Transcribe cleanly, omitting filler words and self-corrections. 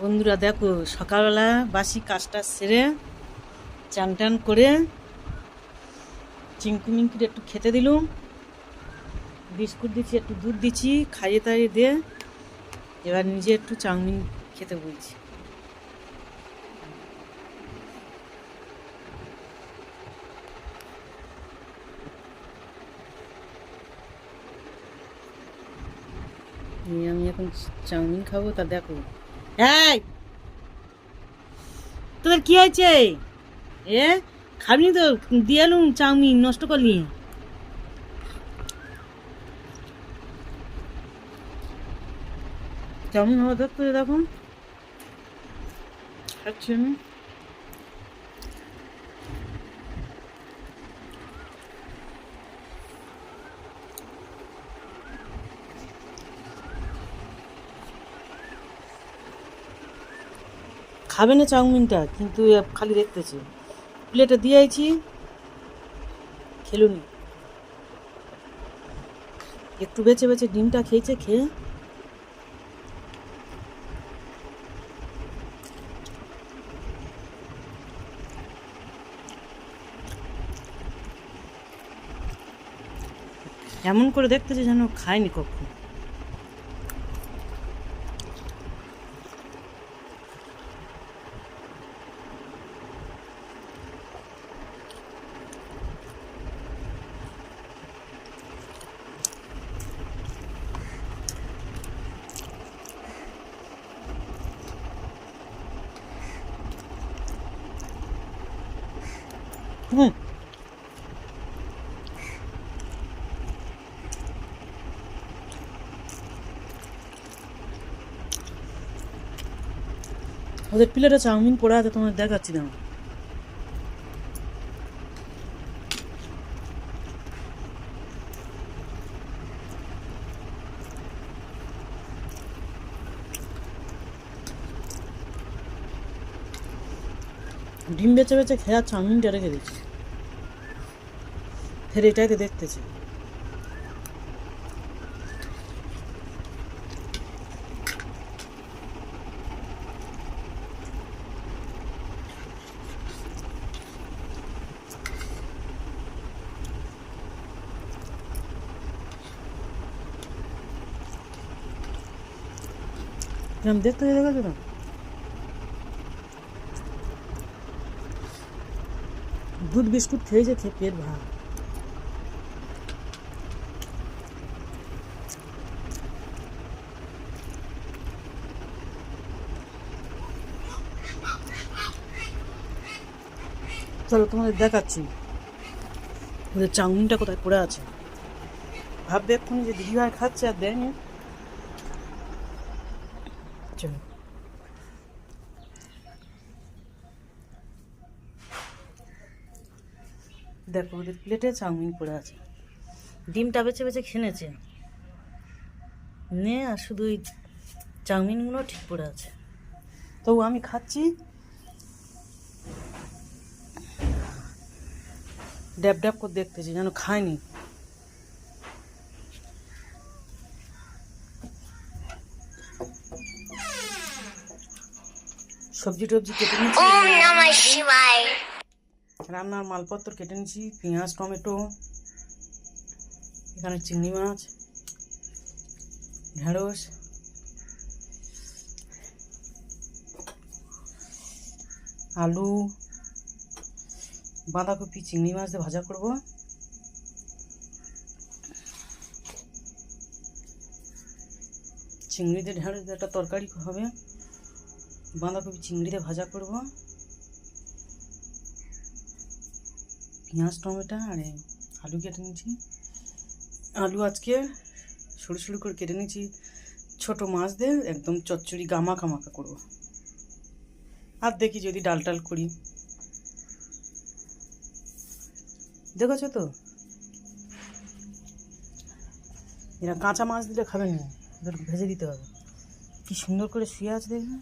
বন্ধুরা দেখো, সকালবেলা বাসি কাজটা সেরে চান টান করে চিঙ্কু মিঙ্কুর একটু খেতে দিলুম, বিস্কুট দিচ্ছি, একটু দুধ দিচ্ছি, খাইয়ে তাইয়ে দিয়ে এবার নিজে একটু চাউমিন খেতে বলছি। আমি এখন চাউমিন খাবো। তা দেখো, এই তোদের কি হয়েছে? এ খাবি তো দিয়ে এলুম চাউমিন, নষ্ট করলি। চাউমিন হওয়া দেখতো, দেখো খাচ্ছি আমি। খাবে না চাউমিনটা, কিন্তু খালি দেখতেছে। প্লেটে দিয়ে আইছি, খেলুনি। একটু বেছে বেছে ডিমটা খেয়েছে, খেয়ে এমন করে দেখতেছে যেন খায়নি কখন। হুম, ওদের প্লেটে চাউমিন পড়ে আছে, তোমার দেখাচ্ছি না। ডিম বেচে বেচে খেয়ে চাউমিনটা রেখে দিচ্ছি, ফের এটাইতে দেখতেছি। আমি দেখতে দেখাচ্ছি না। দুধ বিস্কুট খেয়েছে, খেয়ে পেট ভাত। চলো তোমাদের দেখাচ্ছি ওদের চাউমিনটা কোথায় পড়ে আছে। ভাববে এক্ষুনি যে দিদিভাই খাচ্ছে আর দেয়নি। চলো দেখো, ওদের প্লেটে চাউমিন পড়ে আছে, ডিমটা বেছে বেছে খেনেছে নে, আর শুধু ওই চাউমিনগুলো ঠিক পড়ে আছে। তবু আমি খাচ্ছি, ড্যাব ড্যাব করে দেখতেছি যেন খায়নি। সবজি টবজি কেটে নিচ্ছি, রান্নার মালপত্র কেটে নিচ্ছি, পেঁয়াজ টমেটো, এখানে চিংড়ি মাছ, ঢেঁড়স, আলু, বাঁধাকপি, চিংড়ি মাছ দিয়ে ভাজা করব। চিংড়ি দিয়ে ঢেঁড়স দিয়ে একটা তরকারি হবে, বাঁধাকপি চিংড়ি দিয়ে ভাজা করব, পেঁয়াজ টমেটো আর আলু কেটে নিচ্ছি। আলু আজকে সরু সরু করে কেটে নিচ্ছি, ছোটো মাছ দিয়ে একদম চচ্চড়ি গামাখা মাখা করব। আর দেখি যদি ডাল টাল করি। দেখেছো তো, এরা কাঁচা মাছ দিলে খাবে না, ওদের ভেজে দিতে হবে। কি সুন্দর করে শুয়ে আছে দেখবে।